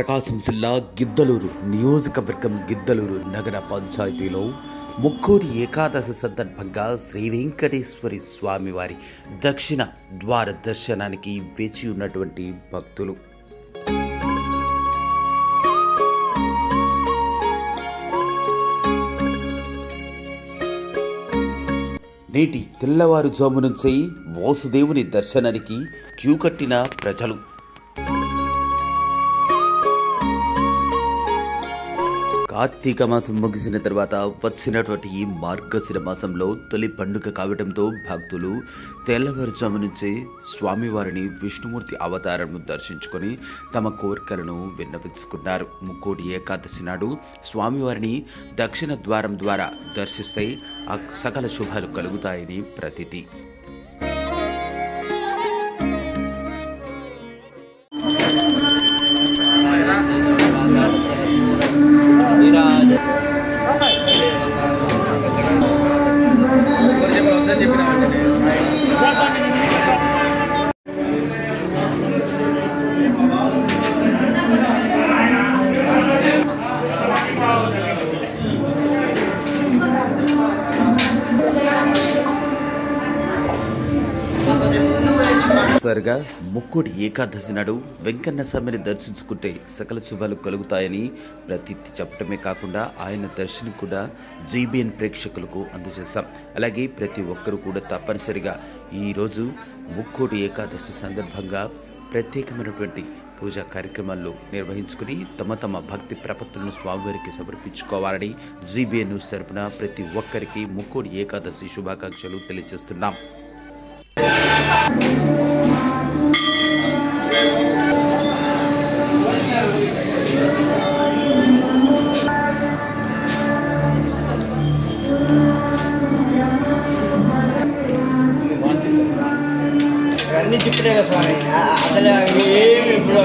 ప్రకాశం జిల్లా గిద్దలూరు నియోజకవర్గం గిద్దలూరు నగర పంచాయతీలో ముక్కోటి ఏకాదశి సందర్భంగా శ్రీ వెంకటేశ్వరి స్వామివారి దక్షిణ ద్వార దర్శనానికి వేచి ఉన్నటువంటి భక్తులు నేటి తెల్లవారుజాము నుంచి వాసుదేవుని దర్శనానికి క్యూ కట్టిన ప్రజలు కార్తీక మాసం ముగిసిన తర్వాత వచ్చినటువంటి ఈ మార్గశిర మాసంలో తొలి పండుగ కావడంతో భక్తులు తెల్లవారుజాము నుంచి స్వామివారిని విష్ణుమూర్తి అవతారంను దర్శించుకొని తమ కోరికలను విన్నవించుకున్నారు. ముక్కోటి ఏకాదశి నాడు స్వామివారిని దక్షిణ ద్వారం ద్వారా దర్శిస్తే సకల శుభాలు కలుగుతాయని ప్రతీతి. సరిగా ముక్కోటి ఏకాదశి నాడు వెంకన్న స్వామిని దర్శించుకుంటే సకల శుభాలు కలుగుతాయని ప్రతీతి చెప్పడమే కాకుండా ఆయన దర్శనం కూడా జీబీఎన్ ప్రేక్షకులకు అందజేశాం. అలాగే ప్రతి ఒక్కరూ కూడా తప్పనిసరిగా ఈరోజు ముక్కోటి ఏకాదశి సందర్భంగా ప్రత్యేకమైనటువంటి పూజా కార్యక్రమాల్లో నిర్వహించుకుని తమ తమ భక్తి ప్రపత్తులను స్వామివారికి సమర్పించుకోవాలని జీబీఎన్ న్యూస్ తరపున ప్రతి ఒక్కరికి ముక్కోటి ఏకాదశి శుభాకాంక్షలు తెలియజేస్తున్నాం. అన్ని చెప్పినాయి కదా స్వామి, అసలు